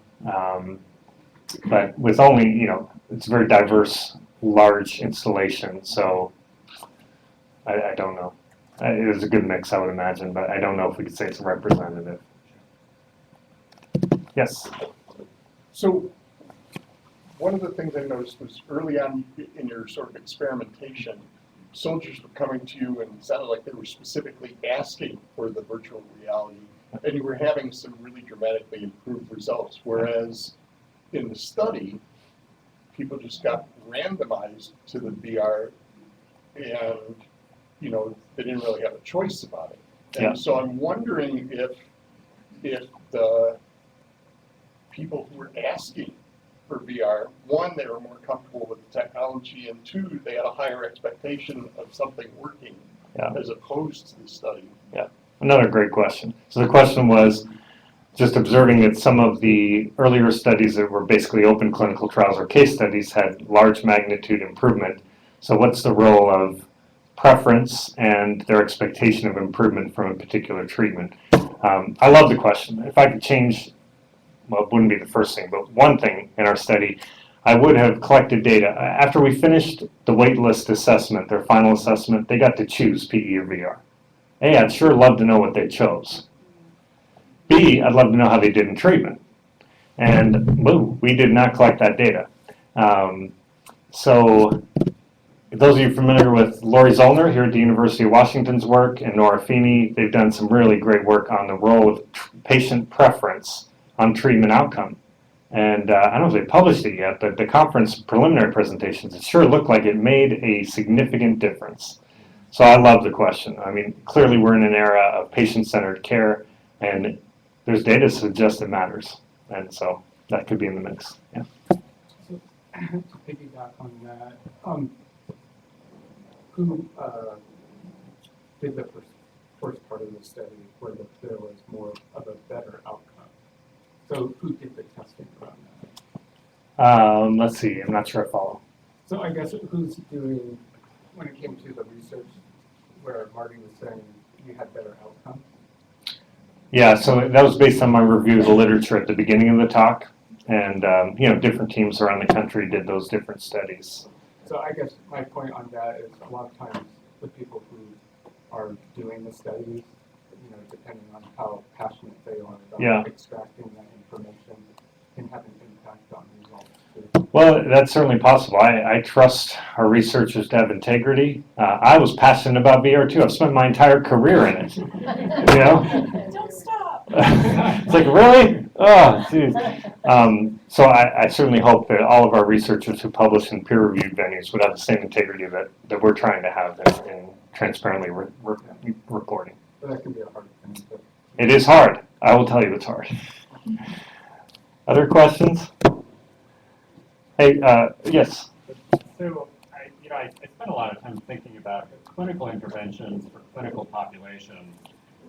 but with only, it's a very diverse, large installation, so I don't know. It was a good mix, I would imagine, but I don't know if we could say it's representative. Yes? So one of the things I noticed was early on in your sort of experimentation, soldiers were coming to you and it sounded like they were specifically asking for the virtual reality, and you were having some really dramatically improved results, whereas in the study, people just got randomized to the VR and, they didn't really have a choice about it. And Yeah. so I'm wondering if the people who were asking for VR, one, they were more comfortable with the technology, and two, they had a higher expectation of something working as opposed to the study. Yeah, another great question. So the question was just observing that some of the earlier studies that were basically open clinical trials or case studies had large magnitude improvement. So what's the role of preference and their expectation of improvement from a particular treatment. I love the question. If I could change, well, it wouldn't be the first thing, but one thing in our study, I would have collected data. After we finished the waitlist assessment, their final assessment, they got to choose PE or VR. A, I'd sure love to know what they chose. B, I'd love to know how they did in treatment. And boo, we did not collect that data. So those of you familiar with Lori Zollner here at the University of Washington's work and Nora Feeney, they've done some really great work on the role of patient preference on treatment outcome. And I don't know if they published it yet, but the conference preliminary presentations, it sure looked like it made a significant difference. So I love the question. I mean, clearly we're in an era of patient-centered care, and there's data to suggest it matters. And so that could be in the mix. Yeah. So, to piggyback on that, who did the first part of the study where there was more of a better outcome? So who did the testing around that? Let's see. I'm not sure I follow. So I guess who's doing, when it came to the research where Marty was saying you had better outcomes? Yeah, so that was based on my review of the literature at the beginning of the talk. And, different teams around the country did those different studies. So I guess my point on that is a lot of times the people who are doing the studies, depending on how passionate they are about extracting that information, can have an impact on results too. Well, that's certainly possible. I trust our researchers to have integrity. I was passionate about VR too. I've spent my entire career in it. Don't stop. It's like, really? Oh, geez. So I certainly hope that all of our researchers who publish in peer-reviewed venues would have the same integrity that we're trying to have in transparently reporting. But that can be a hard thing. It is hard. I will tell you it's hard. Other questions? Hey, yes. So, I spent a lot of time thinking about clinical interventions for clinical populations,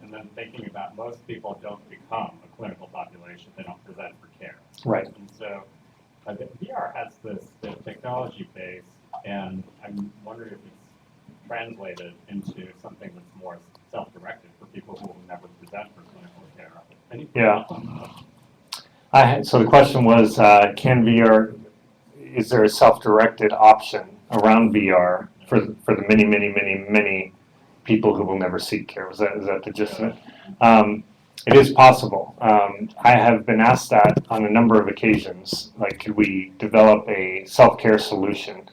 and then thinking about most people don't become a clinical population, they don't present for care. Right. And so, the VR has this technology base, and I'm wondering if it's translated into something that's more self-directed for people who will never present for clinical care. So the question was, can VR, is there a self-directed option around VR for the many, many, many, many people who will never seek care? Is that the gist of it? It is possible. I have been asked that on a number of occasions, like, could we develop a self-care solution?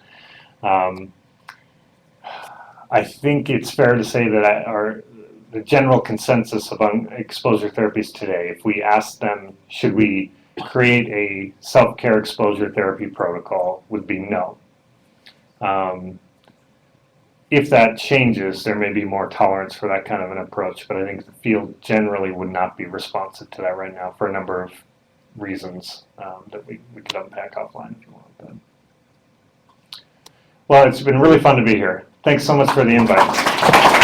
I think it's fair to say that the general consensus among exposure therapies today, if we ask them, should we create a self-care exposure therapy protocol, would be no. If that changes, there may be more tolerance for that kind of an approach, but I think the field generally would not be responsive to that right now for a number of reasons that we could unpack offline if you want. But. Well, it's been really fun to be here. Thanks so much for the invite.